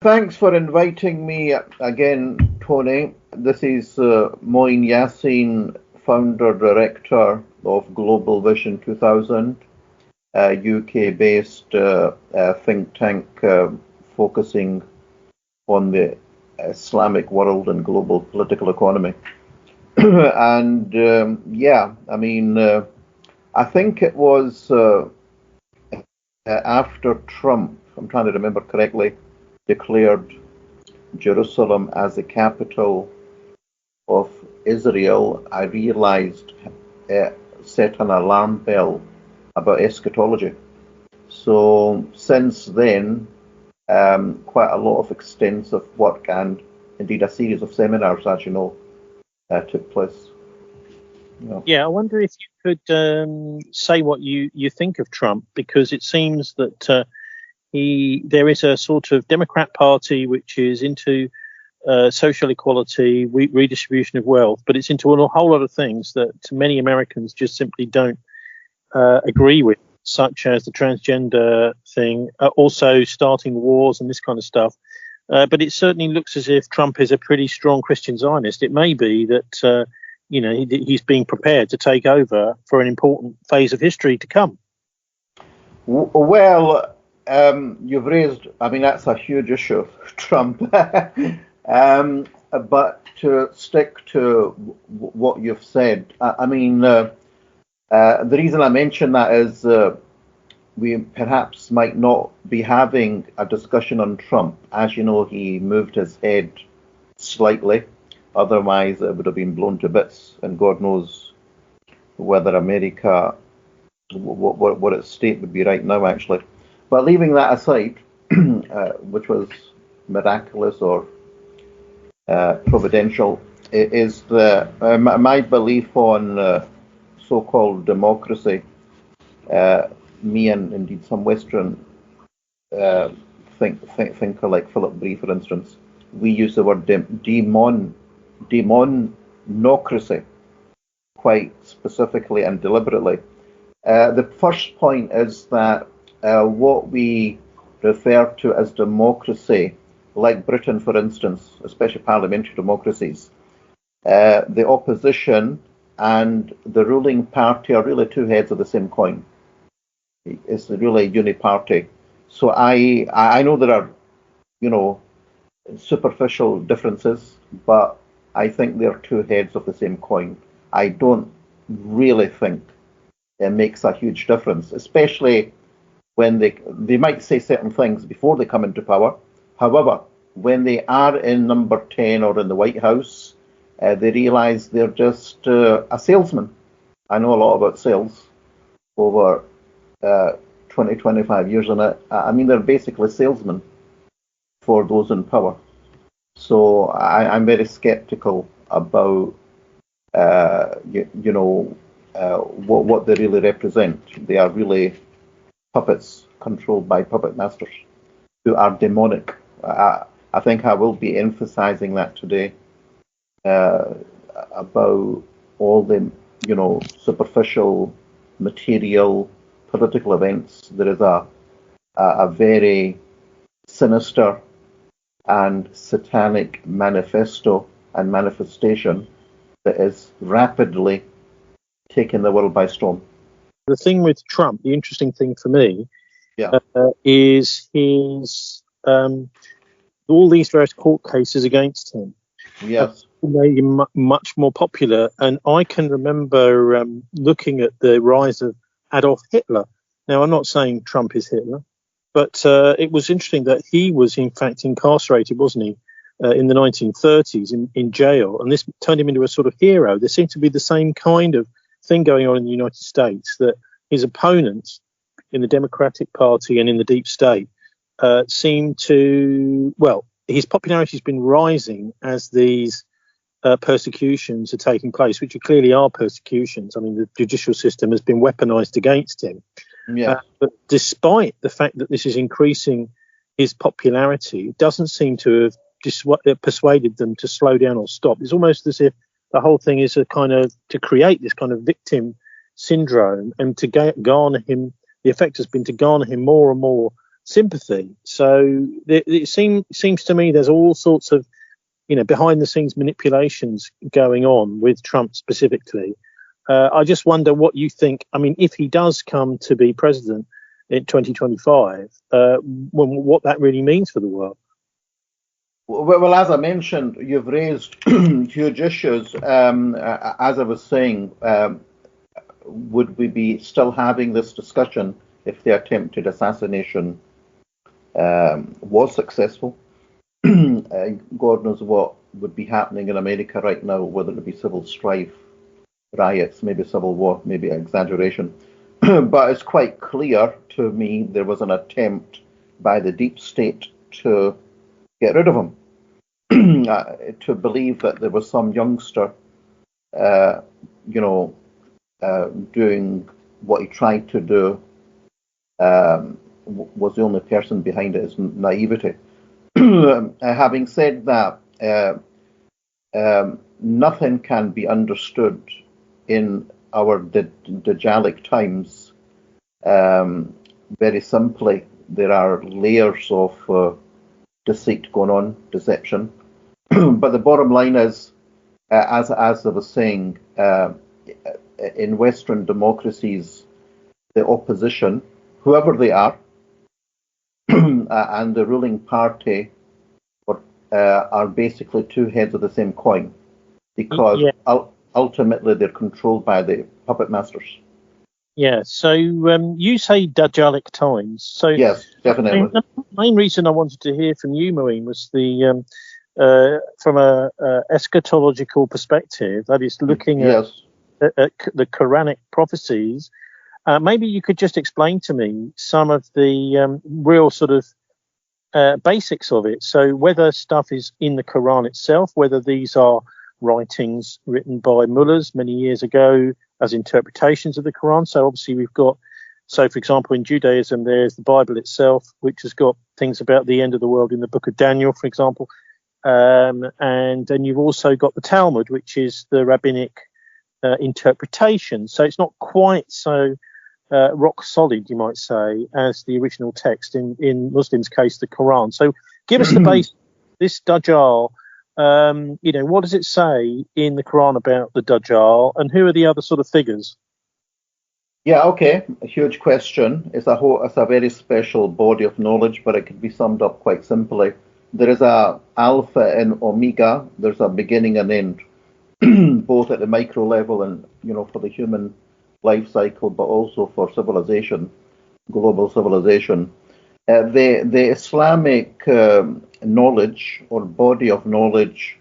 Thanks for inviting me again, Tony. This is Moheen Yaseen, founder director of Global Vision 2000, a UK-based think tank focusing on the Islamic world and global political economy. And I think it was after Trump, I'm trying to remember correctly, declared Jerusalem as the capital of Israel, I realized set an alarm bell about eschatology. So since then, quite a lot of extensive work and indeed a series of seminars, as you know, took place. Yeah, I wonder if you could say what you think of Trump, because it seems that there is a sort of Democrat Party which is into social equality, redistribution of wealth, but it's into a whole lot of things that many Americans just simply don't agree with, such as the transgender thing, also starting wars and this kind of stuff. But it certainly looks as if Trump is a pretty strong Christian Zionist. It may be that he's being prepared to take over for an important phase of history to come. Well, you've raised, that's a huge issue, Trump. But to stick to what you've said, the reason I mention that is we perhaps might not be having a discussion on Trump. As you know, he moved his head slightly. Otherwise, it would have been blown to bits, and God knows whether America, what its state would be right now, actually. But leaving that aside, which was miraculous or providential, is my belief on so-called democracy. Me and indeed some Western thinker like Philip Bree, for instance, we use the word demonocracy quite specifically and deliberately. The first point is that what we refer to as democracy, like Britain, for instance, especially parliamentary democracies, the opposition and the ruling party are really two heads of the same coin. It's really uniparty. So I know there are, superficial differences, but I think they're two heads of the same coin. I don't really think it makes a huge difference, especially when they might say certain things before they come into power. However, when they are in number 10 or in the White House, they realize they're just a salesman. I know a lot about sales over 20, 25 years on it. They're basically salesmen for those in power. So I'm very skeptical about, what they really represent. They are really puppets controlled by puppet masters who are demonic. I think I will be emphasizing that today about all the, superficial, material, political events. There is a very sinister and satanic manifesto and manifestation that is rapidly taking the world by storm. The thing with Trump, the interesting thing for me, is his all these various court cases against him. Yes, made him much more popular. And I can remember looking at the rise of Adolf Hitler. Now, I'm not saying Trump is Hitler, but it was interesting that he was in fact incarcerated, wasn't he, in the 1930s in jail, and this turned him into a sort of hero. There seemed to be the same kind of thing going on in the United States, that his opponents in the Democratic Party and in the deep state seemed to, his popularity has been rising as these persecutions are taking place, which clearly are persecutions. The judicial system has been weaponized against him. Yeah. But despite the fact that this is increasing his popularity, it doesn't seem to have persuaded them to slow down or stop. It's almost as if the whole thing is a kind of to create this kind of victim syndrome and to garner him. The effect has been to garner him more and more sympathy. So it seems to me there's all sorts of, behind the scenes manipulations going on with Trump specifically. I just wonder what you think. I mean, if he does come to be president in 2025, what that really means for the world. Well, as I mentioned, you've raised huge issues. As I was saying, would we be still having this discussion if the attempted assassination was successful? God knows what would be happening in America right now, whether it be civil strife, riots, maybe civil war, maybe exaggeration. But it's quite clear to me there was an attempt by the deep state to get rid of him. To believe that there was some youngster, doing what he tried to do, was the only person behind it is naivety. Having said that, nothing can be understood in our Dajjalic times very simply. There are layers of deceit going on, deception. But the bottom line is, as I was saying, in Western democracies, the opposition, whoever they are, and the ruling party are basically two heads of the same coin, because ultimately they're controlled by the puppet masters. Yeah, so you say Dajjalic times. So yes, definitely. The main reason I wanted to hear from you, Moheen, was from a eschatological perspective, that is looking at the Quranic prophecies. Maybe you could just explain to me some of the real sort of basics of it. So whether stuff is in the Quran itself, whether these are writings written by mullahs many years ago as interpretations of the Quran. So obviously we've got, for example, in Judaism, there's the Bible itself, which has got things about the end of the world in the book of Daniel, for example. And then you've also got the Talmud, which is the rabbinic interpretation. So it's not quite so rock solid, you might say, as the original text in Muslims' case, the Quran. So give us the base. This Dajjal, what does it say in the Quran about the Dajjal, and who are the other sort of figures? Yeah, okay, a huge question. It's a very special body of knowledge, but it can be summed up quite simply. There is a alpha and omega. There's a beginning and end, both at the micro level and for the human life cycle, but also for civilization, global civilization. The Islamic knowledge or body of knowledge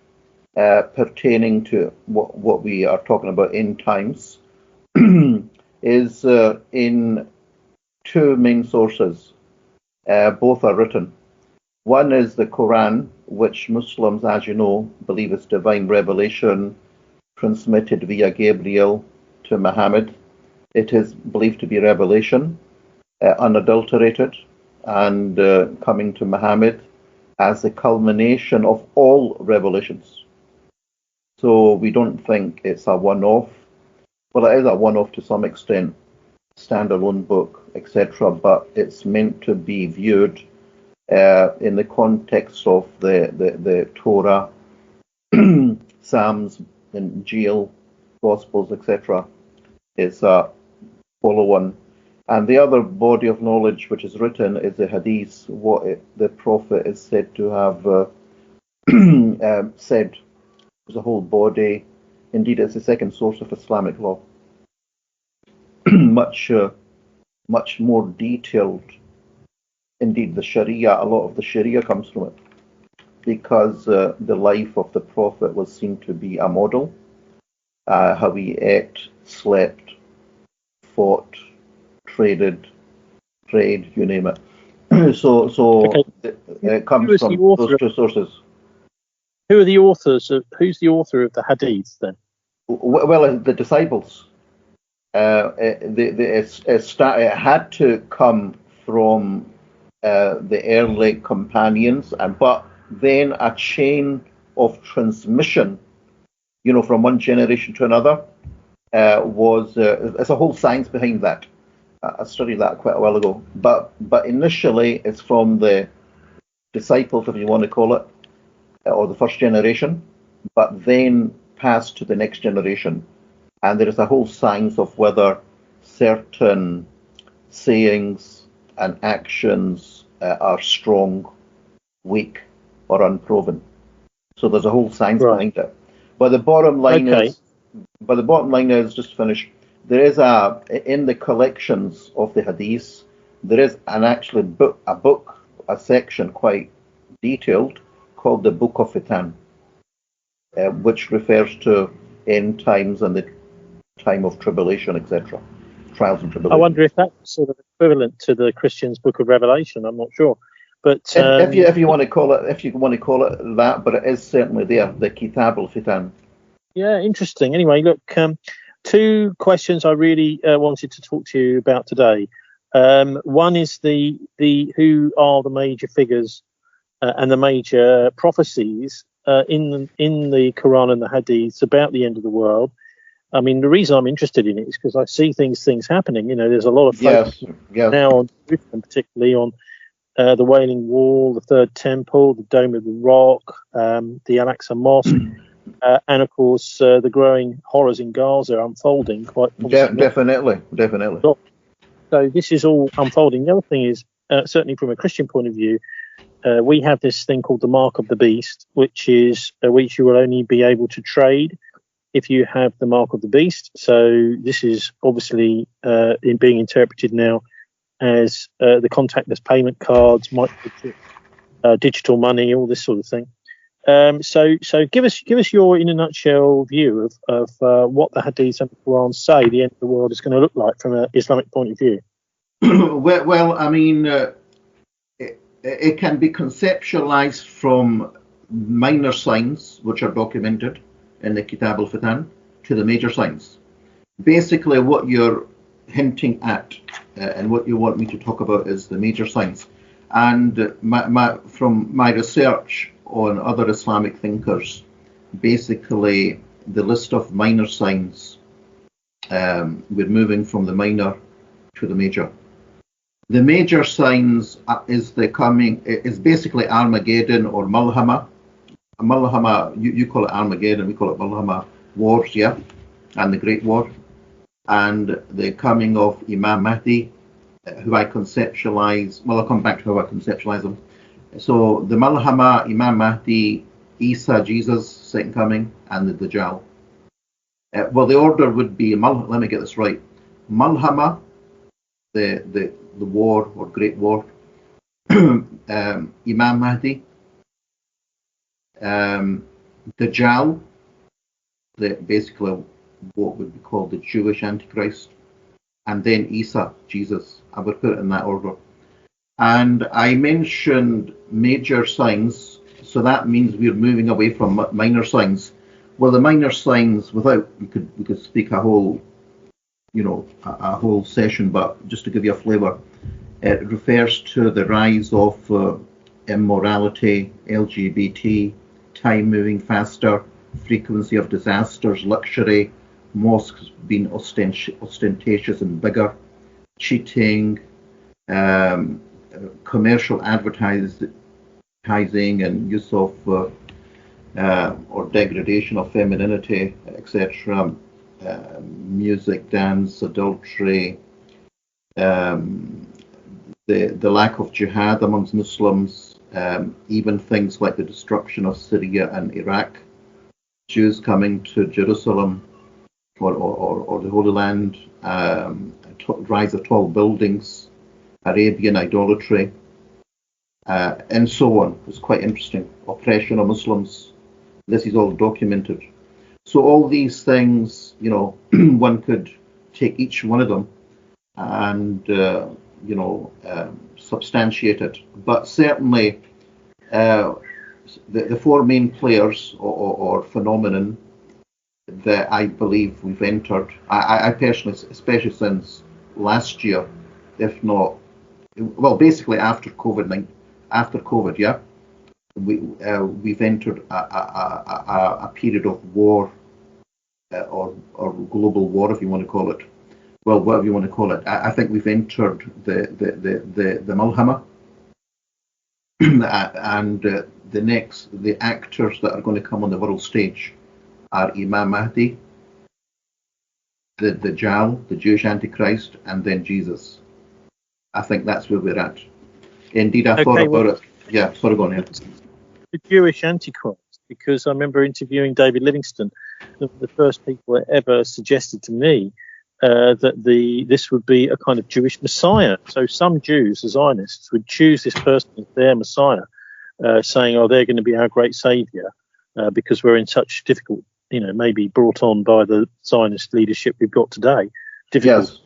pertaining to what we are talking about in times is in two main sources. Both are written. One is the Quran, which Muslims, as you know, believe is divine revelation transmitted via Gabriel to Muhammad. It is believed to be revelation, unadulterated, and coming to Muhammad as the culmination of all revelations. So we don't think it's a one-off. Well, it is a one-off to some extent, standalone book, etc., but it's meant to be viewed in the context of the Torah, Psalms, Injil, Gospels, etc. It's a follow-on. And the other body of knowledge which is written is the Hadith, what the Prophet is said to have said. There's a whole body. Indeed, it's the second source of Islamic law. much more detailed. Indeed, the Sharia, a lot of the Sharia comes from it, because the life of the Prophet was seen to be a model. How he ate, slept, fought, traded, prayed, you name it. It comes from those two sources. Who's the author of the Hadith then? Well, the disciples. It had to come from the early companions, but then a chain of transmission, from one generation to another, was. There's a whole science behind that. I studied that quite a while ago. But initially, it's from the disciples, if you want to call it, or the first generation, but then passed to the next generation. And there is a whole science of whether certain sayings and actions are strong, weak, or unproven. So there's a whole science behind it. But the bottom line is, just to finish, there is in the collections of the Hadith, there is a section quite detailed called the Book of Fitan, which refers to end times and the time of tribulation, etc. Trials and tribulation. I wonder if that's sort of equivalent to the Christians' Book of Revelation. I'm not sure, but if you want to call it that, but it is certainly there, the Kitab al-Fitan. Yeah, interesting. Anyway, look, two questions I really wanted to talk to you about today. One is the who are the major figures and the major prophecies in the Quran and the Hadiths about the end of the world. I mean, the reason I'm interested in it is because I see things happening. You know, there's a lot of focus now on Jerusalem, particularly on the Wailing Wall, the Third Temple, the Dome of the Rock, the Al-Aqsa Mosque, and of course the growing horrors in Gaza unfolding quite definitely. So this is all unfolding. The other thing is, certainly from a Christian point of view, we have this thing called the Mark of the Beast, which you will only be able to trade if you have the Mark of the Beast. So this is obviously being interpreted now as the contactless payment cards, digital money, all this sort of thing. So give us your, in a nutshell, view of what the Hadith and the Quran say the end of the world is going to look like from an Islamic point of view. Well, I mean, it can be conceptualized from minor signs which are documented in the Kitab al-Fitan to the major signs. Basically, what you're hinting at and what you want me to talk about is the major signs. And from my research on other Islamic thinkers, basically the list of minor signs, we're moving from the minor to the major. The major signs is basically Armageddon or Mulhamma. Mulhamma, you call it Armageddon, we call it Mulhamma wars, yeah, and the Great War, and the coming of Imman Mahdi, who I conceptualize. Well, I'll come back to how I conceptualize them. So the Mulhamma, Imman Mahdi, Issa, Jesus, second coming, and the Dajaal. Well, the order would be, let me get this right. Mulhamma, the war or Great War, Imman Mahdi, Dajaal, basically what would be called the Jewish Antichrist, and then Issa, Jesus. I would put it in that order. And I mentioned major signs, so that means we're moving away from minor signs. Well, the minor signs, we could speak a whole session, but just to give you a flavour, it refers to the rise of immorality, LGBT, time moving faster, frequency of disasters, luxury, mosques being ostentatious and bigger, cheating, commercial advertising and use of or degradation of femininity, etc., music, dance, adultery, the lack of jihad amongst Muslims, even things like the destruction of Syria and Iraq, Jews coming to Jerusalem or the Holy Land, rise of tall buildings, Arabian idolatry, and so on. It's quite interesting. Oppression of Muslims. This is all documented. So all these things, one could take each one of them and substantiate it. But certainly, the four main players or phenomenon that I believe we've entered, I personally, especially since last year, if not, well, basically after COVID, yeah, we've entered a period of war or global war, if you want to call it. well, whatever you want to call it. I think we've entered the Mulhamma, and the actors that are going to come on the world stage are Imman Mahdi, the Dajaal, the Jewish Antichrist, and then Jesus. I think that's where we're at. Indeed, I thought about it. Yeah, sorry, go on ahead. The Jewish Antichrist, because I remember interviewing David Livingstone, the first people that ever suggested to me that this would be a kind of Jewish Messiah. So some Jews, the Zionists, would choose this person as their Messiah, saying, "Oh, they're going to be our great saviour because we're in such difficult, maybe brought on by the Zionist leadership we've got today." Difficult. Yes.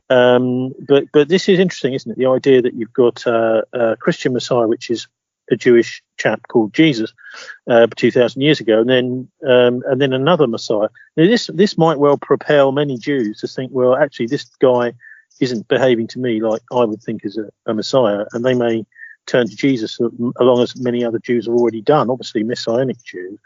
But this is interesting, isn't it? The idea that you've got a Christian Messiah, which is a Jewish chap called Jesus, 2,000 years ago, and then another Messiah. Now, this might well propel many Jews to think, well, actually, this guy isn't behaving to me like I would think as a Messiah, and they may turn to Jesus, along as many other Jews have already done, obviously Messianic Jews.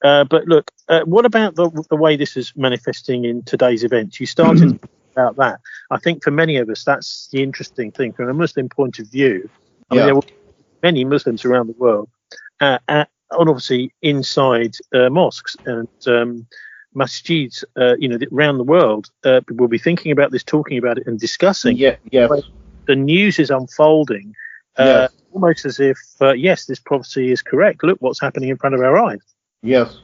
But look, what about the way this is manifesting in today's events? You started about that. I think for many of us, that's the interesting thing from a Muslim point of view. I mean, there were many Muslims around the world, and obviously inside mosques and masjids, around the world, will be thinking about this, talking about it, and discussing. Yes. The news is unfolding, almost as if, yes, this prophecy is correct. Look what's happening in front of our eyes. Yes.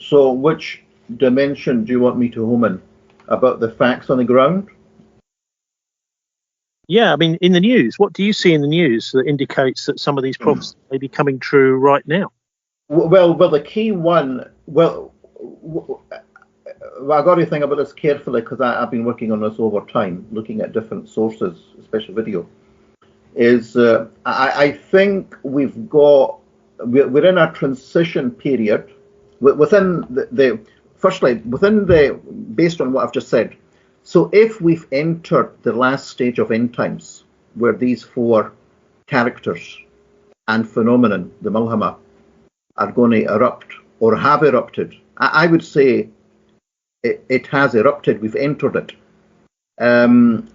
So, which dimension do you want me to home in? About the facts on the ground? Yeah, I mean, in the news, what do you see in the news that indicates that some of these prophecies may be coming true right now? Well, the key one, I've got to think about this carefully because I've been working on this over time, looking at different sources, especially video, is I think we're in a transition period based on what I've just said. So if we've entered the last stage of end times, where these four characters and phenomenon, the Mulhamma, are going to erupt or have erupted, I would say it has erupted. We've entered it. And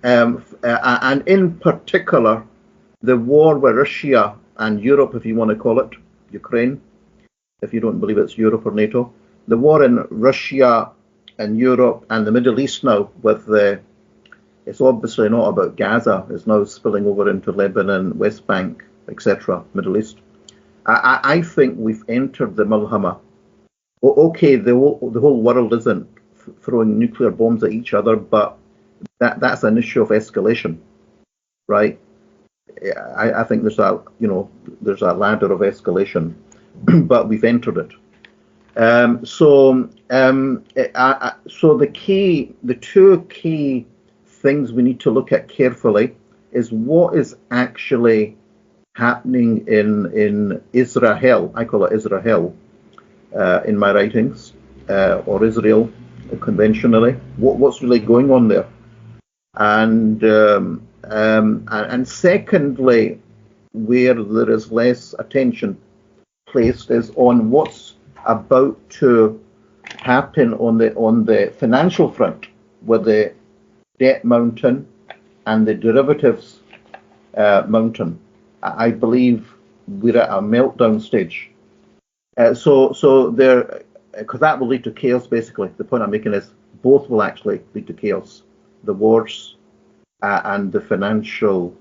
in particular, the war with Russia and Europe, if you want to call it, Ukraine, if you don't believe it's Europe or NATO, the war in Russia and Europe and the Middle East now, it's obviously not about Gaza, it's now spilling over into Lebanon, West Bank, etc., Middle East. I think we've entered the Mulhamma. Okay, the whole world isn't throwing nuclear bombs at each other, but that's an issue of escalation, right? I think there's a ladder of escalation, but we've entered it. So the two key things we need to look at carefully is what is actually happening in Israel. I call it Israel in my writings, or Israel conventionally. What's really going on there? And secondly, where there is less attention placed is on what's about to happen on the financial front with the debt mountain and the derivatives mountain. I believe we're at a meltdown stage. So there, because that will lead to chaos. Basically, the point I'm making is both will actually lead to chaos: the wars and the financial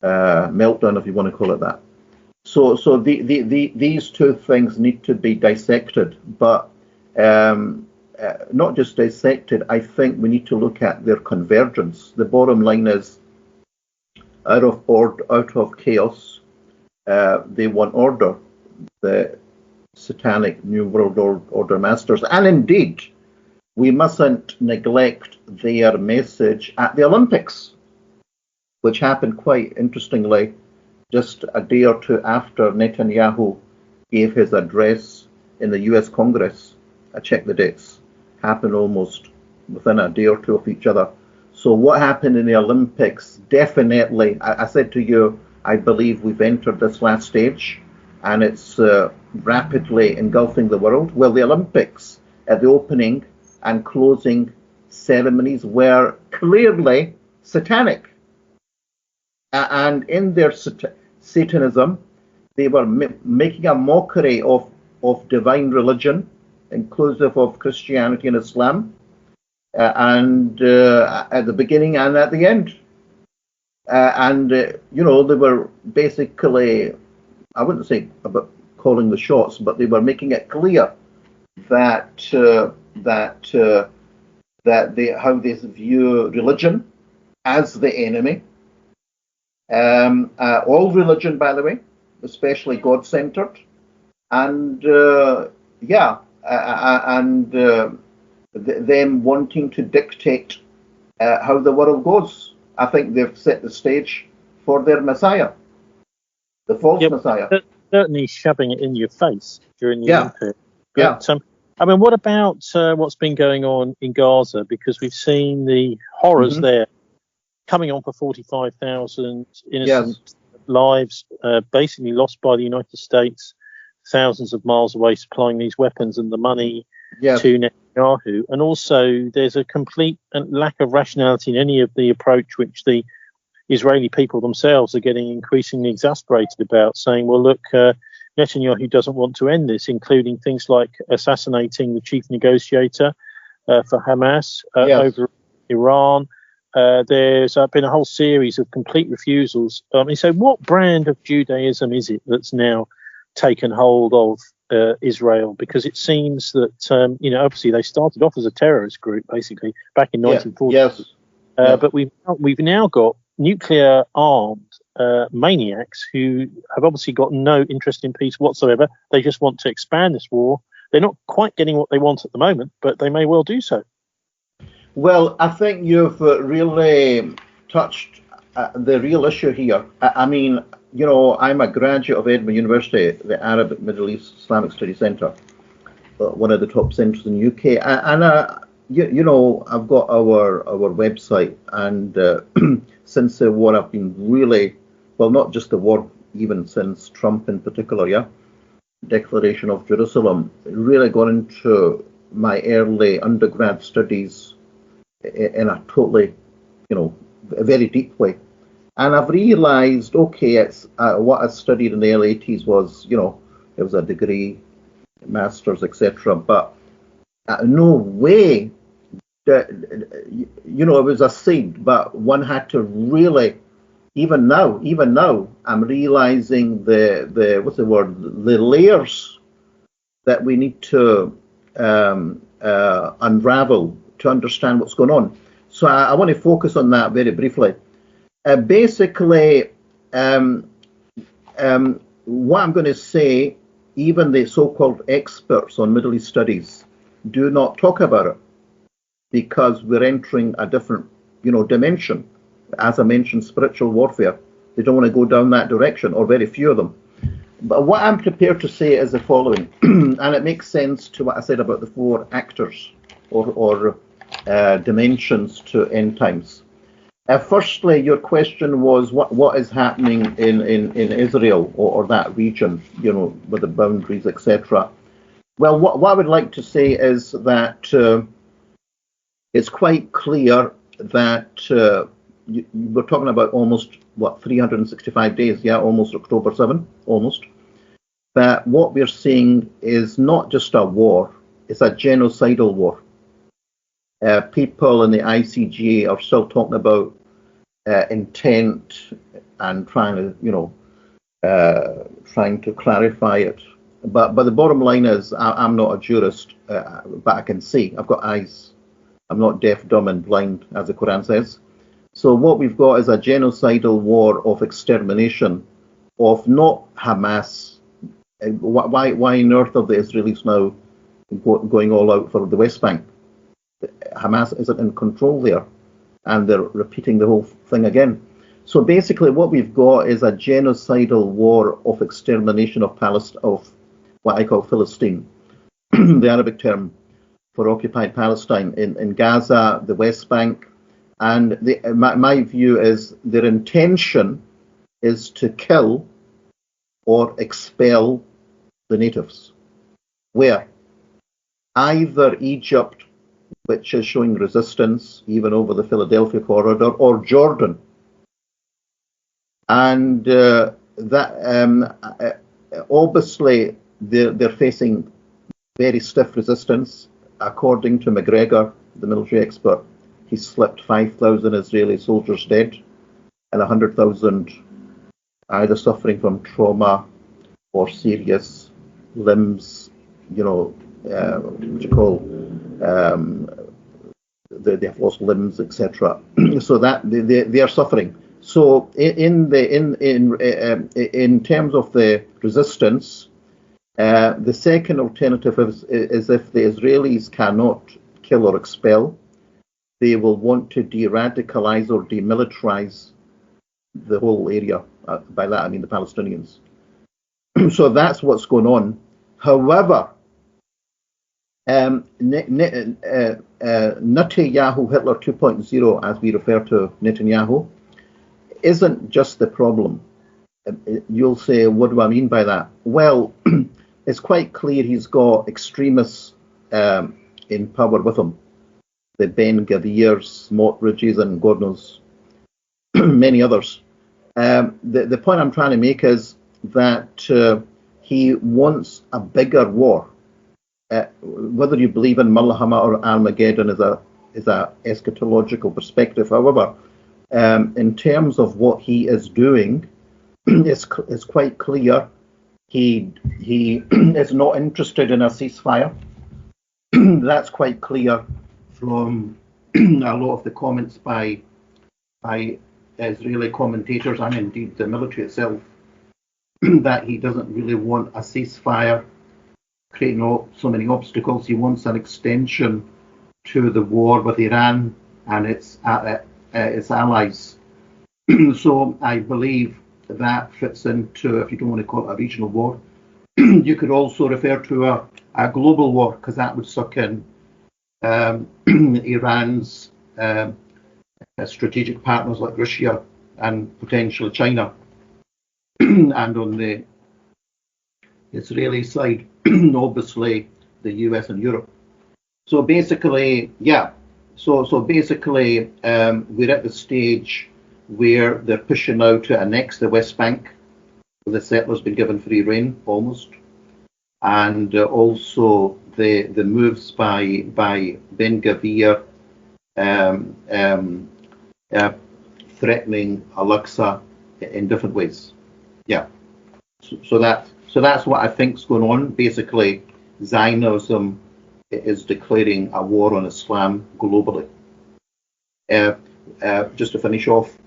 meltdown, if you want to call it that. So these two things need to be dissected, but not just dissected. I think we need to look at their convergence. The bottom line is, out of chaos, they want order. The satanic New World Order masters, and indeed, we mustn't neglect their message at the Olympics, which happened quite interestingly just a day or two after Netanyahu gave his address in the US Congress. I checked the dates, happened almost within a day or two of each other. So what happened in the Olympics, definitely, I said to you, I believe we've entered this last stage, and it's rapidly engulfing the world. Well, the Olympics at the opening and closing ceremonies were clearly satanic. And in their Satanism, they were making a mockery of divine religion, inclusive of Christianity and Islam, and at the beginning and at the end. You know, they were basically, I wouldn't say about calling the shots, but they were making it clear that how they view religion as the enemy. All religion, by the way, especially God-centered, and them wanting to dictate how the world goes. I think they've set the stage for their Messiah, the false Messiah. Certainly shoving it in your face during the Olympics. But, yeah. I mean, what about what's been going on in Gaza? Because we've seen the horrors there coming on for 45,000 innocent lives, basically lost by the United States, thousands of miles away supplying these weapons and the money to Netanyahu. And also there's a complete lack of rationality in any of the approach which the Israeli people themselves are getting increasingly exasperated about, saying, well, look, Netanyahu doesn't want to end this, including things like assassinating the chief negotiator for Hamas over Iran. There's been a whole series of complete refusals. So what brand of Judaism is it that's now taken hold of Israel? Because it seems that, obviously they started off as a terrorist group, basically, back in 1940. But we've now got nuclear-armed maniacs who have obviously got no interest in peace whatsoever. They just want to expand this war. They're not quite getting what they want at the moment, but they may well do so. Well, I think you've really touched the real issue here. I mean, I'm a graduate of Edinburgh University, the Arab Middle East Islamic Studies Centre, one of the top centres in the UK. And I've got our website, and since the war, I've been really, well, not just the war, even since Trump in particular, Declaration of Jerusalem, really got into my early undergrad studies in a totally, a very deep way. And I've realized, okay, it's what I studied in the early 80s was, it was a degree, master's, etc. But no way that, it was a seed, but one had to really, even now, I'm realizing the what's the word, the layers that we need to unravel to understand what's going on. So I want to focus on that very briefly. Basically, what I'm going to say, even the so-called experts on Middle East studies do not talk about it, because we're entering a different, dimension. As I mentioned, spiritual warfare. They don't want to go down that direction, or very few of them. But what I'm prepared to say is the following, and it makes sense to what I said about the four actors or dimensions to end times. Firstly, your question was what is happening in Israel or that region, with the boundaries, etc. Well, what I would like to say is that it's quite clear that we're talking about almost 365 days, almost October 7, almost. That what we're seeing is not just a war; it's a genocidal war. People in the ICJ are still talking about intent and trying to clarify it. But the bottom line is, I'm not a jurist, but I can see. I've got eyes. I'm not deaf, dumb, and blind, as the Quran says. So what we've got is a genocidal war of extermination of not Hamas. Why on earth are the Israelis now going all out for the West Bank? Hamas isn't in control there, and they're repeating the whole thing again. So basically what we've got is a genocidal war of extermination of Palestine, of what I call Philistine, the Arabic term for occupied Palestine, in Gaza, the West Bank. And my view is their intention is to kill or expel the natives. Where? Either Egypt which is showing resistance even over the Philadelphia corridor, or Jordan. And obviously they're facing very stiff resistance. According to McGregor, the military expert, he slipped 5,000 Israeli soldiers dead and 100,000 either suffering from trauma or serious limbs, they have lost limbs, etc. So that they are suffering. So in terms of the resistance, the second alternative is if the Israelis cannot kill or expel, they will want to de-radicalize or demilitarize the whole area. By that I mean the Palestinians. So that's what's going on. However, Netanyahu, Hitler 2.0, as we refer to Netanyahu, isn't just the problem. You'll say, what do I mean by that? Well, it's quite clear he's got extremists in power with him. The Ben Gavirs, Smotriches, and God knows many others. The point I'm trying to make is that he wants a bigger war. Whether you believe in Mulhamma or Armageddon is a eschatological perspective. However, in terms of what he is doing, it's quite clear he is not interested in a ceasefire. That's quite clear from a lot of the comments by Israeli commentators and indeed the military itself, that he doesn't really want a ceasefire, creating so many obstacles. He wants an extension to the war with Iran and its allies. So I believe that fits into, if you don't want to call it a regional war, you could also refer to a global war, because that would suck in Iran's strategic partners like Russia and potentially China. And on the Israeli side, obviously the US and Europe. So basically, So basically, we're at the stage where they're pushing now to annex the West Bank. The settlers been given free rein almost, and also the moves by Ben Gavir threatening Al-Aqsa in different ways. Yeah. So that's what I think is going on. Basically, Zionism is declaring a war on Islam globally. Just to finish off,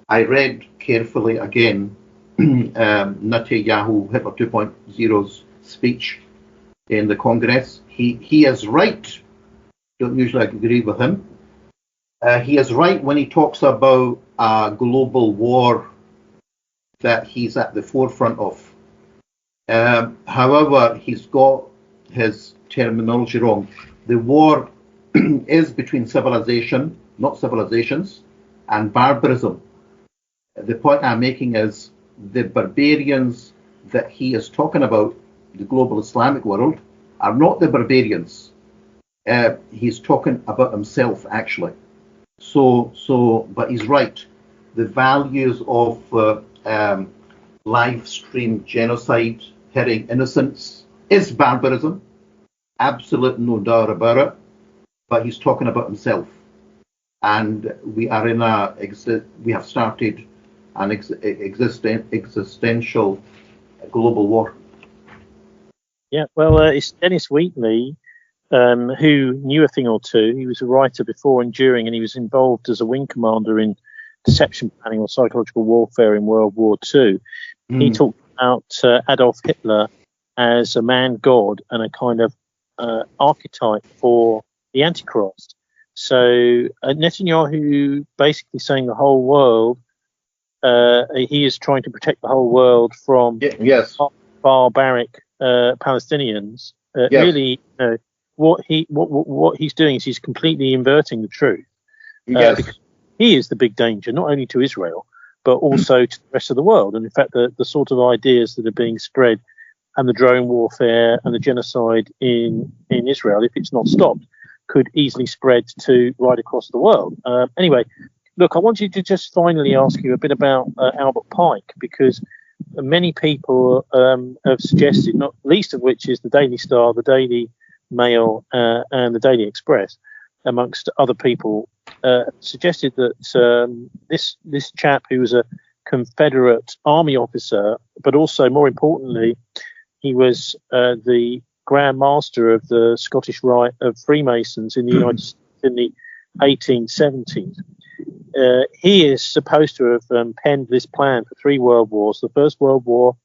I read carefully again Netanyahu, Hitler 2.0's speech in the Congress. He is right. Don't usually agree with him. He is right when he talks about a global war that he's at the forefront of. However, he's got his terminology wrong. The war is between civilization, not civilizations, and barbarism. The point I'm making is the barbarians that he is talking about, the global Islamic world, are not the barbarians. He's talking about himself, actually. But he's right. The values of live stream genocide, hitting innocents, is barbarism. Absolute no doubt about it. But he's talking about himself. And we are we have started an existential global war. Yeah, well, it's Dennis Wheatley, who knew a thing or two. He was a writer before and during, and he was involved as a wing commander in deception planning or psychological warfare in World War II. He talked about Adolf Hitler as a man god and a kind of archetype for the Antichrist. So Netanyahu basically saying the whole world, he is trying to protect the whole world from barbaric Palestinians. Really, what he's doing is he's completely inverting the truth. Because he is the big danger, not only to Israel, but also to the rest of the world. And in fact, the sort of ideas that are being spread and the drone warfare and the genocide in Israel, if it's not stopped, could easily spread to right across the world. Anyway, look, I wanted to just finally ask you a bit about Albert Pike, because many people have suggested, not least of which is the Daily Star, the Daily Mail, and the Daily Express, amongst other people, suggested that this chap, who was a Confederate army officer, but also more importantly, he was the Grand Master of the Scottish Rite of Freemasons in the United States in the 1870s. He is supposed to have penned this plan for 3 world wars. The First World War,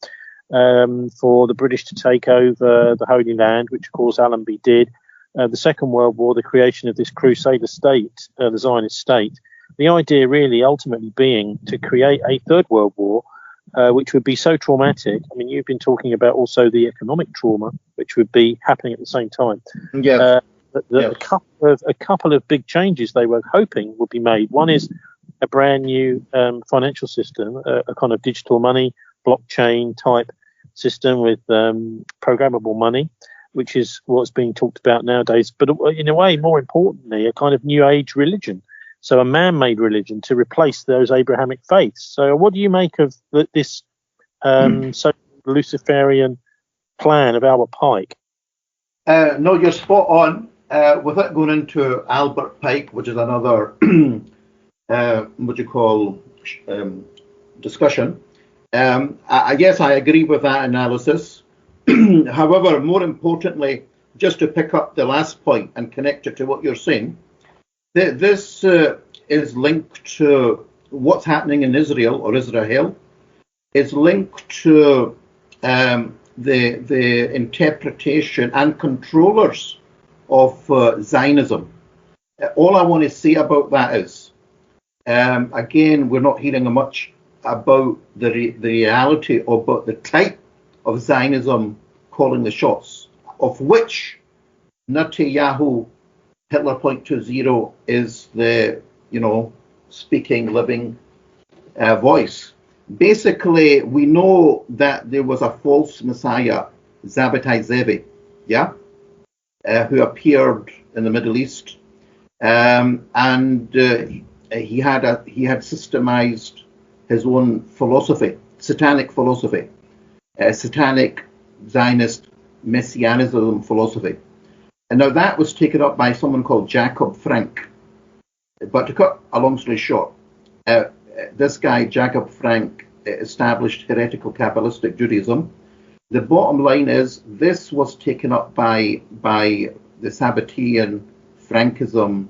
for the British to take over the Holy Land, which of course Allenby did. The Second World War, the creation of this Crusader state, the Zionist state. The idea really ultimately being to create a Third World War, which would be so traumatic. I mean, you've been talking about also the economic trauma, which would be happening at the same time. Yes. Yes. A couple of big changes they were hoping would be made. One is a brand new financial system, a kind of digital money, blockchain type system with programmable money, which is what's being talked about nowadays. But in a way, more importantly, a kind of new age religion. So a man-made religion to replace those Abrahamic faiths. So what do you make of this so Luciferian plan of Albert Pike? No, you're spot on. Without going into Albert Pike, which is another discussion, I guess I agree with that analysis. However, more importantly, just to pick up the last point and connect it to what you're saying, this is linked to what's happening in Israel, or Israel. It's linked to the interpretation and controllers of Zionism. All I want to say about that is, again, we're not hearing much about the reality about the type of Zionism calling the shots, of which Netanyahu, Hitler 0.20 is the, speaking, living voice. Basically, we know that there was a false messiah, Zabbatai Zevi, who appeared in the Middle East, and he had systemized his own philosophy, satanic philosophy, satanic Zionist messianism philosophy. And now that was taken up by someone called Jacob Frank. But to cut a long story short, this guy, Jacob Frank, established heretical Kabbalistic Judaism. The bottom line is this was taken up by the Sabbatean Frankism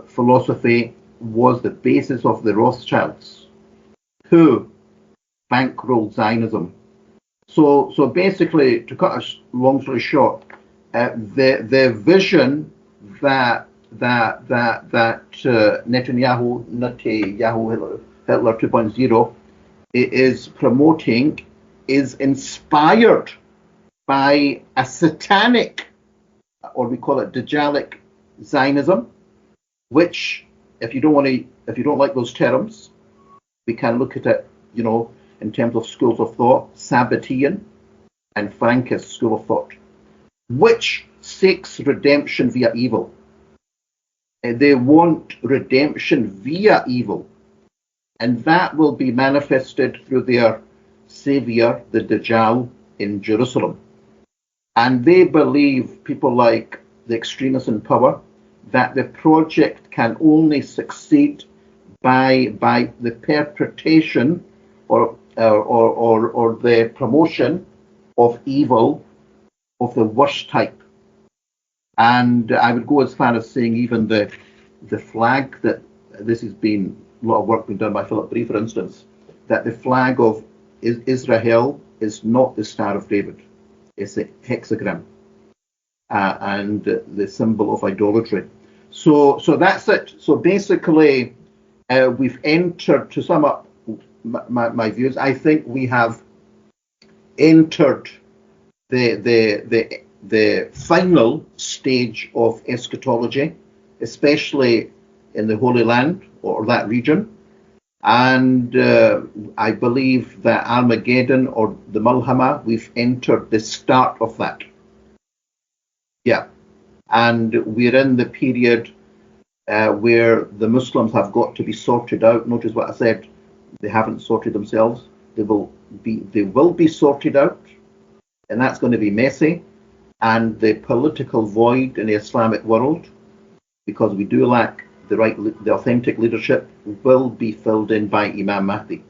philosophy, was the basis of the Rothschilds, who bankrolled Zionism. So basically, to cut a long story short, the vision that Netanyahu Hitler 2.0 is promoting is inspired by a satanic, or we call it Dajjalic Zionism, which, if you don't like those terms, we can look at it, in terms of schools of thought, Sabbatean and Frankist school of thought, which seeks redemption via evil. They want redemption via evil, and that will be manifested through their savior, the Dajaal, in Jerusalem. And they believe, people like the extremists in power, that the project can only succeed by the perpetration or the promotion of evil of the worst type. And I would go as far as saying even the flag, that this has been a lot of work being done by Philip Bree, for instance, that the flag of Israel is not the Star of David, it's a hexagram, and the symbol of idolatry. So that's it. So basically, we've entered, to sum up my views, I think we have entered the final stage of eschatology, especially in the Holy Land or that region. And I believe that Armageddon or the Mulhamma, we've entered the start of that. Yeah. And we're in the period where the Muslims have got to be sorted out. Notice what I said, they haven't sorted themselves. They will be sorted out, and that's going to be messy. And the political void in the Islamic world, because we do lack the authentic leadership, will be filled in by Imam Mahdi.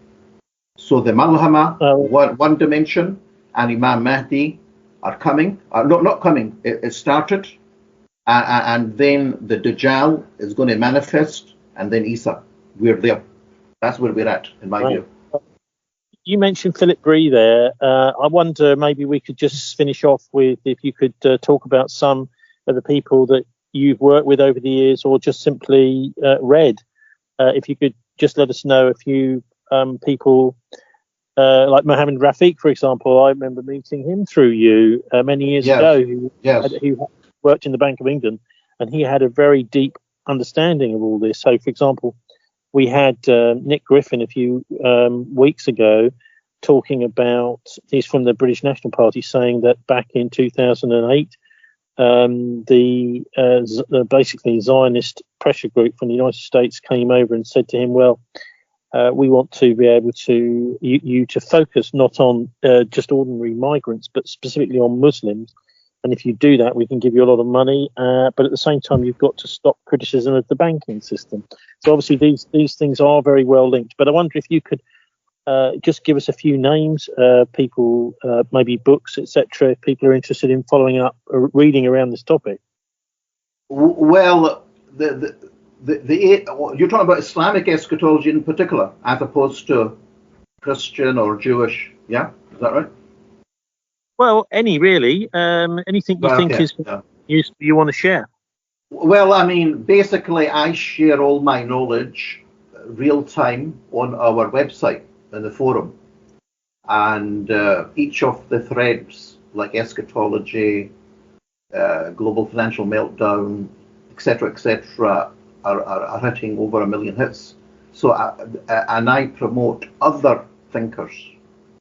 So the Mulhamma, one dimension, and Imam Mahdi are coming. Not coming. It started, and then the Dajaal is going to manifest, and then Issa. We're there. That's where we're at, in my view. You mentioned Philip Bree there. I wonder maybe we could just finish off with, if you could talk about some of the people that you've worked with over the years, or just simply read. If you could just let us know a few people like Mohammed Rafi, for example. I remember meeting him through you many years ago, who worked in the Bank of England, and he had a very deep understanding of all this. So, for example, we had Nick Griffin a few weeks ago talking about, he's from the British National Party, saying that back in 2008, the basically Zionist pressure group from the United States came over and said to him, well, we want to be able to you to focus not on just ordinary migrants, but specifically on Muslims. And if you do that, we can give you a lot of money. But at the same time, you've got to stop criticism of the banking system. So obviously, these things are very well linked. But I wonder if you could just give us a few names, people, maybe books, etc. If people are interested in following up, or reading around this topic. Well, you're talking about Islamic eschatology in particular, as opposed to Christian or Jewish. Yeah, is that right? Well, any really, anything you think is you want to share. Well, I mean, basically, I share all my knowledge real time on our website in the forum, and each of the threads, like eschatology, global financial meltdown, etc., are hitting over 1 million hits. So, and I promote other thinkers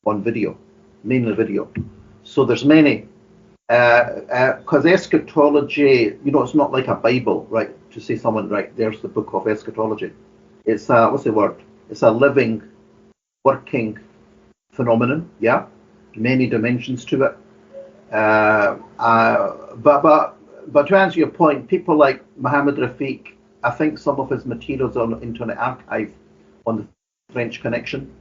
on video, mainly video. So there's many, because eschatology, it's not like a Bible, right? To say someone, right, there's the book of eschatology. It's what's the word? It's a living, working phenomenon. Yeah, many dimensions to it. But to answer your point, people like Mohammed Rafiq, I think some of his materials on Internet Archive on the French Connection.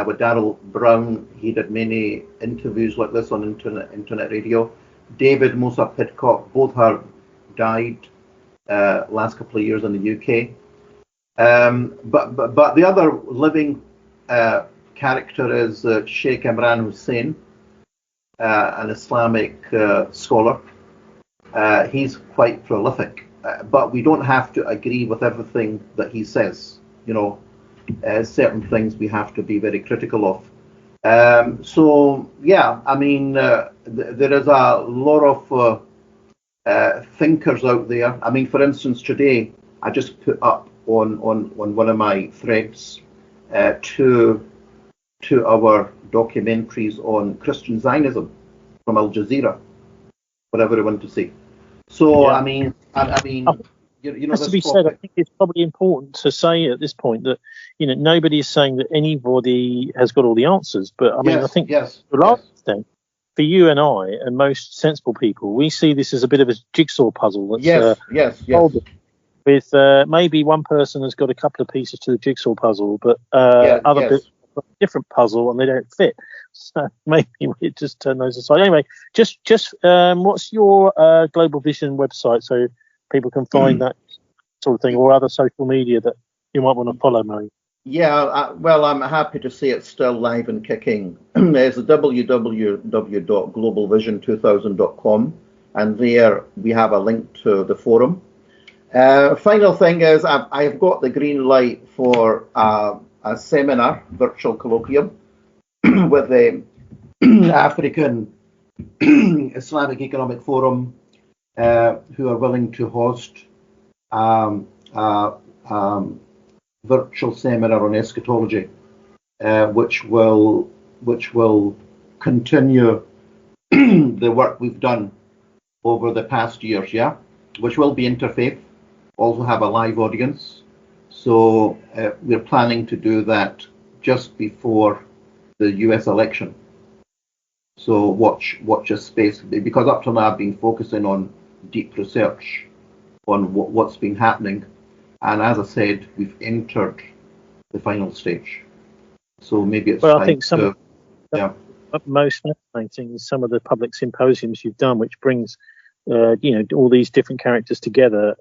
With Darrell Brown, he did many interviews like this on internet radio. David Musa Pidcock, both have died last couple of years in the UK. But the other living character is Sheikh Imran Hussein, an Islamic scholar. He's quite prolific, but we don't have to agree with everything that he says. Certain things we have to be very critical of. So yeah, I mean, there is a lot of thinkers out there. I mean, for instance, today I just put up on one of my threads two our documentaries on Christian Zionism from Al Jazeera for everyone to see. So yeah. I mean. Has to be said, I think it's probably important to say at this point that nobody is saying that anybody has got all the answers. But I mean, I think the last thing for you and I and most sensible people, we see this as a bit of a jigsaw puzzle. That's, with maybe one person has got a couple of pieces to the jigsaw puzzle, but other bits have a different puzzle and they don't fit. So maybe we just turn those aside. Anyway, just what's your Global Vision website so people can find that sort of thing, or other social media that you might want to follow, Murray? Yeah, well, I'm happy to say it's still live and kicking. There's www.globalvision2000.com, and there we have a link to the forum. Final thing is, I've got the green light for a seminar, virtual colloquium, with the African Islamic Economic Forum, who are willing to host virtual seminar on eschatology, which will continue the work we've done over the past years, yeah, which will be interfaith, also have a live audience. So we're planning to do that just before the US election. So watch this space, because up till now I've been focusing on deep research on what's been happening. And as I said, we've entered the final stage. So maybe it's well, time I think some to, yeah. most fascinating is some of the public symposiums you've done, which brings all these different characters together.